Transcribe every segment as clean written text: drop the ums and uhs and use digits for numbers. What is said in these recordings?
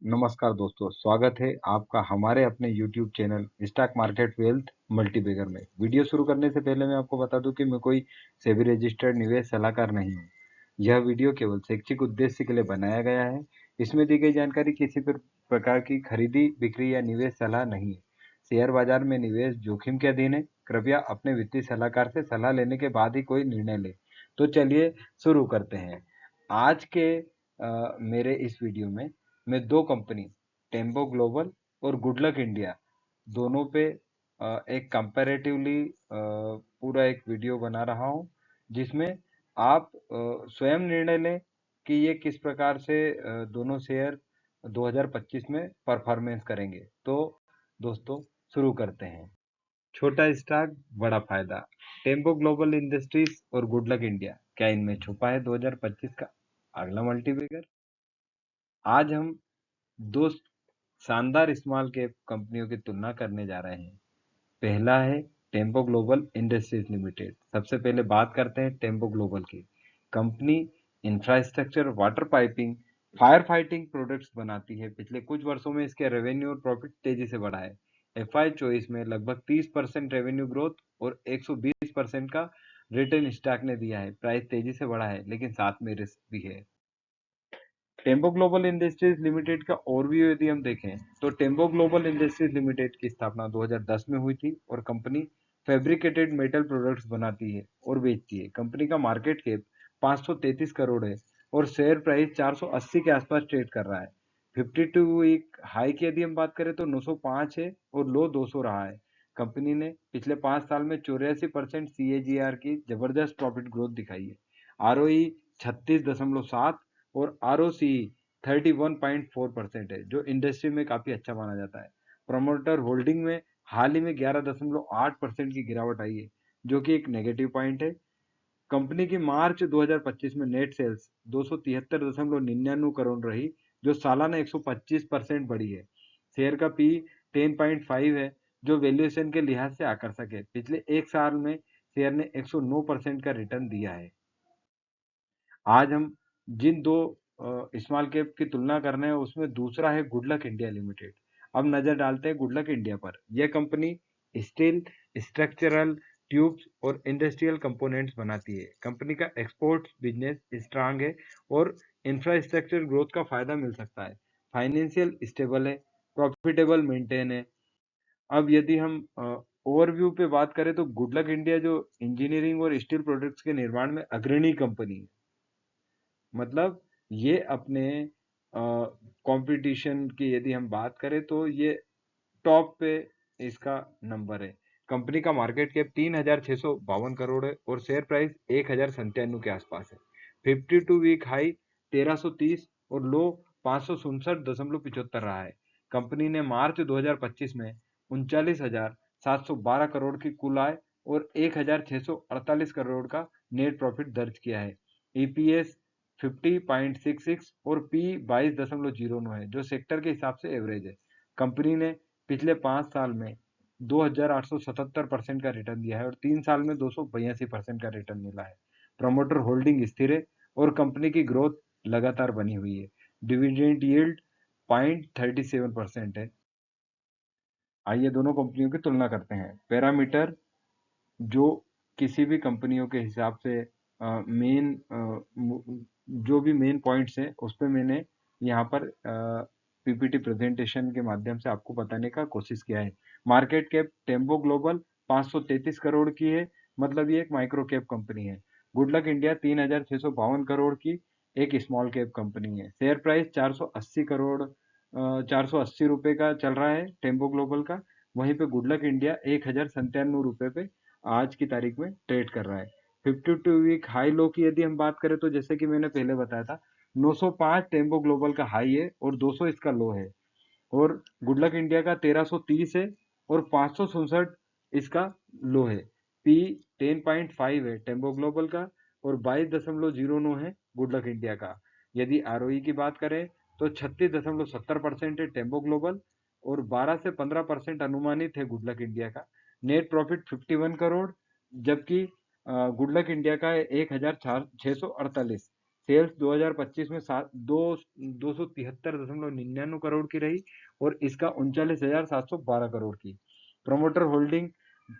नमस्कार दोस्तों, स्वागत है आपका हमारे अपने YouTube channel stock market wealth multibagger में। वीडियो शुरू करने से पहले मैं आपको बता दूं कि मैं कोई सेबी रजिस्टर्ड निवेश सलाहकार नहीं हूं। यह वीडियो केवल शैक्षिक उद्देश्य के लिए बनाया गया है। इसमें दी गई जानकारी किसी भी प्रकार की खरीदी, बिक्री या निवेश सलाह नहीं है। शेयर बाजार में निवेश जोखिम के अधीन है। कृपया अपने वित्तीय सलाहकार से सलाह लेने के बाद ही कोई निर्णय लें। तो चलिए शुरू करते हैं। आज के मेरे इस वीडियो में मैं दो कंपनी टेम्पो ग्लोबल और गुडलक इंडिया दोनों पे एक कंपैरेटिवली पूरा एक वीडियो बना रहा हूँ, जिसमें आप स्वयं निर्णय लें कि ये किस प्रकार से दोनों शेयर 2025 में परफॉर्मेंस करेंगे। तो दोस्तों शुरू करते हैं। छोटा स्टॉक बड़ा फायदा, टेम्पो ग्लोबल इंडस्ट्रीज और गुडलक इंडिया, क्या इनमें छुपा है 2025 का अगला मल्टीबैगर? आज हम दो शानदार स्मॉल कैप कंपनियों की तुलना करने जा रहे हैं। पहला है टेम्पो ग्लोबल इंडस्ट्रीज लिमिटेड। सबसे पहले बात करते हैं टेम्पो ग्लोबल की। Company infrastructure, water piping, fire fighting products बनाती है। पिछले कुछ वर्षों में इसके रेवेन्यू और प्रॉफिट तेजी से बढ़ा है। FY24 में लगभग 30% रेवेन्यू ग्रोथ और 120% का रिटर्न स्टॉक ने दिया है। प्राइस तेजी से बढ़ा है, लेकिन साथ में रिस्क भी है। टेम्पो ग्लोबल इंडस्ट्रीज लिमिटेड का ओवरव्यू यदि हम देखें तो टेम्पो ग्लोबल इंडस्ट्रीज लिमिटेड की स्थापना 2010 में हुई थी और कंपनी फैब्रिकेटेड मेटल प्रोडक्ट्स बनाती है और बेचती है। कंपनी का मार्केट कैप 533 करोड़ है और शेयर प्राइस 480 के आसपास ट्रेड कर रहा है। 52 वीक हाई की यदि हम बात करें तो 905 है और लो 200 रहा है। कंपनी ने पिछले 5 साल में 84% CAGR की जबरदस्त प्रॉफिट ग्रोथ दिखाई है। ROE 36.7 और ROCE 31.4% है, जो इंडस्ट्री में काफी अच्छा माना जाता है। प्रमोटर होल्डिंग में हाल ही में 11.8% की गिरावट आई है, जो कि एक नेगेटिव पॉइंट है। कंपनी की मार्च 2025 में नेट सेल्स 273.99 करोड़ रही, जो सालाना 125% बढ़ी है। शेयर का पी 10.5 है, जो वैल्यूएशन के लिहाज से आकर्षक है। पिछले एक साल में शेयर ने 109% का रिटर्न दिया है। आज हम जिन दो स्मॉल कैप की तुलना कर रहे हैं उसमें दूसरा है गुडलक इंडिया लिमिटेड। अब नजर डालते हैं गुडलक इंडिया पर। यह कंपनी स्टील, स्ट्रक्चरल ट्यूब्स और इंडस्ट्रियल कंपोनेंट्स बनाती है। कंपनी का एक्सपोर्ट बिजनेस स्ट्रांग है और इंफ्रास्ट्रक्चर ग्रोथ का फायदा मिल सकता है। फाइनेंशियल स्टेबल है, प्रॉफिटेबल मेंटेन है। अब यदि हम ओवरव्यू पे बात करें तो गुडलक इंडिया जो इंजीनियरिंग और स्टील प्रोडक्ट्स के निर्माण में अग्रणी कंपनी है। मतलब ये अपने कंपटीशन की यदि हम बात करें तो ये टॉप पे इसका नंबर है। कंपनी का मार्केट कैप 3,652 करोड़ है और शेयर प्राइस 1,097 के आसपास है। 52 वीक हाई 1,330 और लो 567.75 रहा है। कंपनी ने मार्च 2025 में 39,712 करोड़ की कुल आय और 1,648 करोड़ का नेट प्रॉफिट दर्ज किया है। EPS 50.66 और P 22.09 है, जो सेक्टर के हिसाब से एवरेज है। कंपनी ने पिछले 5 साल में 2,877% का रिटर्न दिया है और 3 साल में 282% का रिटर्न मिला है। प्रमोटर होल्डिंग स्थिर है और कंपनी की ग्रोथ लगातार बनी हुई है। डिविडेंड यील्ड 0.37% है। आइए दोनों कंपनियों की तुलना करते हैं। पैरामीटर जो किसी भी कंपनियों के हिसाब से मेन जो भी मेन पॉइंट्स हैं उस पर मैंने यहाँ पर PPT प्रेजेंटेशन के माध्यम से आपको बताने का कोशिश किया है। Market cap tempo global 533 crore की है, मतलब ये एक माइक्रो कैप कंपनी है। गुडलक इंडिया 3,652 करोड़ की एक स्मॉल कैप कंपनी है। शेयर प्राइस 480 रुपए का चल रहा है टेम्पो ग्लोबल का। वहीं पे गुडलक इंडिया 1,097 रुपए पे आज की तारीख में ट्रेड कर रहा है। 52 वीक हाई लो की यदि हम बात करें तो जैसे कि मैंने पहले बताया था, 905 टेम्पो ग्लोबल का हाई है और 200 इसका लो है और गुडलक इंडिया का 1330 है और 567 इसका लो है। पी 10.5 है टेम्पो ग्लोबल का और 22.09 है गुडलक इंडिया का। यदि ROE की बात करें तो 36.70% है टेम्पो ग्लोबल और 12 से 15% अनुमानित है गुडलक इंडिया का। नेट प्रॉफिट 51 करोड़, जबकि गुडलक इंडिया का 1,648। सेल्स 2025 में 273.99 करोड़ की रही और इसका 39,712 करोड़ की। प्रमोटर होल्डिंग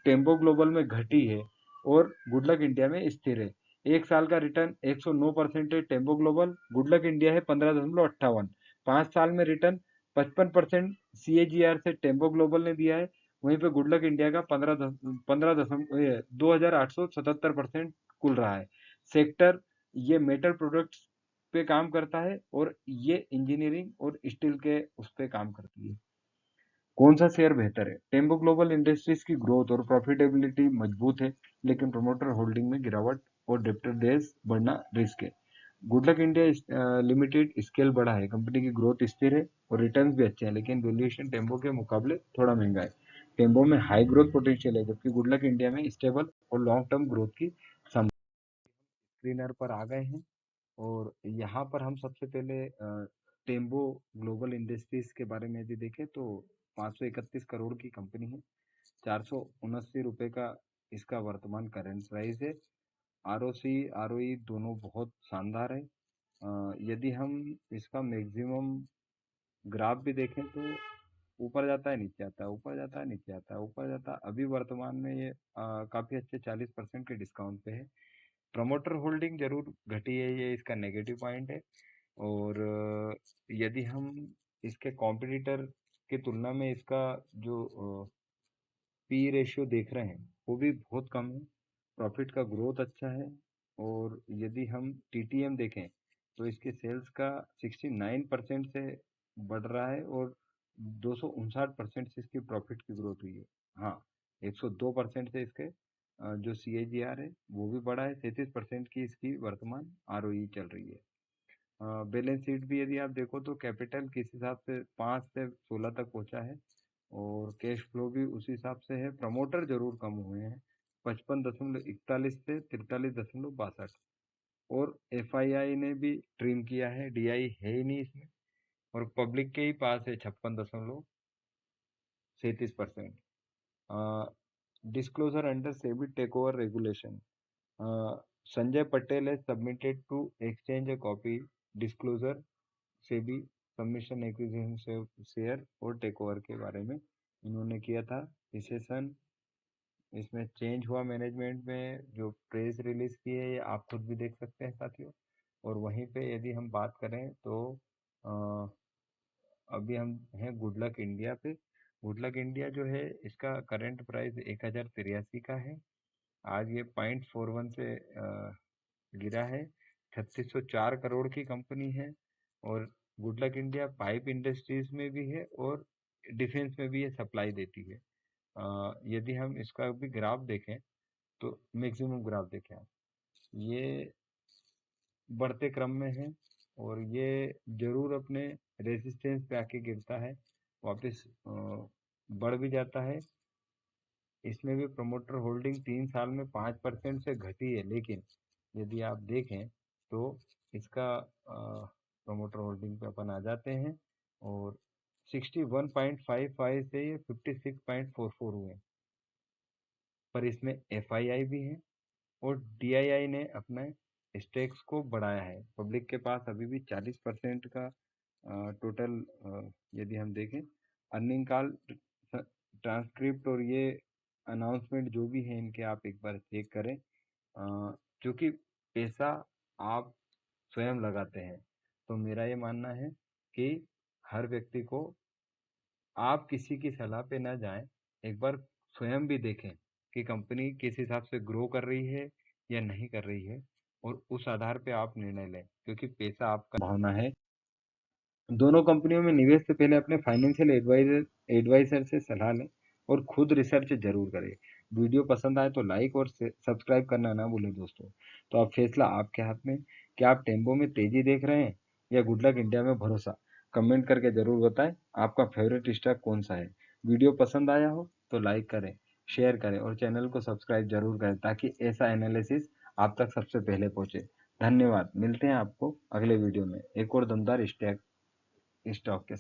टेम्पो ग्लोबल में घटी है और गुडलक इंडिया में स्थिर है। एक साल का रिटर्न 109% है टेम्पो ग्लोबल, गुडलक इंडिया है 15.58। 5 साल में रिटर्न 55% CAGR से टेम्पो ग्लोबल ने दिया है, वहीं पे गुडलक इंडिया का 2,877% कुल रहा है। सेक्टर ये मेटल प्रोडक्ट्स पे काम करता है और ये इंजीनियरिंग और स्टील के उस पे काम करती है। कौन सा शेयर बेहतर है? टेम्पो ग्लोबल इंडस्ट्रीज की ग्रोथ और प्रॉफिटेबिलिटी मजबूत है, लेकिन प्रमोटर होल्डिंग में गिरावट और डेब्टर डेज बढ़ना रिस्क है। गुडलक इंडिया लिमिटेड स्केल बड़ा है, कंपनी की ग्रोथ स्थिर है और रिटर्न्स भी अच्छे हैं, लेकिन वैल्यूएशन टेम्पो के मुकाबले थोड़ा महंगा है। टेम्पो में हाई ग्रोथ पोटेंशियल है, जबकि गुडलक इंडिया में स्टेबल और लॉन्ग टर्म ग्रोथ की स्क्रीनर पर आ गए हैं और यहाँ पर हम सबसे पहले टेम्बो ग्लोबल इंडस्ट्रीज के बारे में यदि देखें तो 531 करोड़ की कंपनी है। 479 रुपये का इसका वर्तमान करंट प्राइस है। ROC ROE दोनों बहुत शानदार है। यदि हम इसका मैक्सिमम ग्राफ भी देखें तो ऊपर जाता है नीचे आता है, ऊपर जाता है नीचे आता है, ऊपर जाता है। अभी वर्तमान में ये काफी अच्छे 40% के डिस्काउंट पे है। प्रमोटर होल्डिंग जरूर घटी है, ये इसका नेगेटिव पॉइंट है। और यदि हम इसके कॉम्पिटिटर की तुलना में इसका जो पी रेशियो देख रहे हैं वो भी बहुत कम है। प्रॉफिट का ग्रोथ अच्छा है और यदि हम TTM देखें तो इसके सेल्स का 69% से बढ़ रहा है और 259% से इसकी प्रॉफिट की ग्रोथ हुई है। हाँ, 102% से इसके जो CAGR है वो भी बढ़ा है। 33% की इसकी वर्तमान ROE चल रही है। बैलेंस शीट भी यदि आप देखो तो कैपिटल किस हिसाब से 5 से 16 तक पहुंचा है और कैश फ्लो भी उसी हिसाब से है। प्रमोटर जरूर कम हुए हैं, 55.41 से 43.62 और FII ने भी ट्रिम किया है, DI है ही नहीं इसमें और पब्लिक के ही पास है 56.37%। Disclosure under SEBI takeover regulation, Sanjay Patel है submitted to exchange a copy disclosure SEBI submission acquisition share और टेक ओवर के बारे में इन्होंने किया था। विशेषण इसमें चेंज हुआ मैनेजमेंट में, जो प्रेस रिलीज की है ये आप खुद भी देख सकते हैं साथियों। और वहीं पे यदि हम बात करें तो अ, अभी हम हैं गुडलक इंडिया पे। गुडलक इंडिया जो है इसका करंट प्राइस 1083 का है। आज ये 0.41 से गिरा है। 3604 करोड़ की कंपनी है और गुडलक इंडिया पाइप इंडस्ट्रीज में भी है और डिफेंस में भी ये सप्लाई देती है। यदि हम इसका भी ग्राफ देखें तो मैक्सिमम ग्राफ देखें आप, ये बढ़ते क्रम में है और ये जरूर अपने रेजिस्टेंस पे आके गिरता है, वापस बढ़ भी जाता है। इसमें भी प्रमोटर होल्डिंग 3 साल में 5% से घटी है, लेकिन यदि आप देखें तो इसका प्रमोटर होल्डिंग पे अपन आ जाते हैं और 61.55 से ये 56.44 हुए, पर इसमें FII भी है और DII ने अपने स्टेक्स को बढ़ाया है। पब्लिक के पास अभी भी 40% का टोटल यदि हम देखें अर्निंग कॉल ट्रांसक्रिप्ट और ये अनाउंसमेंट जो भी है इनके आप एक बार चेक करें। क्योंकि पैसा आप स्वयं लगाते हैं तो मेरा ये मानना है कि हर व्यक्ति को आप किसी की सलाह पे ना जाएं, एक बार स्वयं भी देखें कि कंपनी किस हिसाब से ग्रो कर रही है या नहीं कर रही है और उस आधार पे आप निर्णय लें, क्योंकि पैसा आपका भावना है। दोनों कंपनियों में निवेश से पहले अपने फाइनेंशियल एडवाइजर से सलाह लें और खुद रिसर्च जरूर करें। वीडियो पसंद आए तो लाइक और सब्सक्राइब करना ना भूलें दोस्तों। तो अब फैसला आपके हाथ में, क्या आप टेम्पो में तेजी देख रहे हैं या गुडलक इंडिया में भरोसा? कमेंट करके जरूर बताएं आपका फेवरेट स्टॉक कौन सा है। वीडियो पसंद आया हो तो लाइक करें, शेयर करें और चैनल को सब्सक्राइब जरूर करें ताकि ऐसा एनालिसिस आप तक सबसे पहले पहुंचे। धन्यवाद, मिलते हैं आपको अगले वीडियो में एक और दमदार स्टॉक के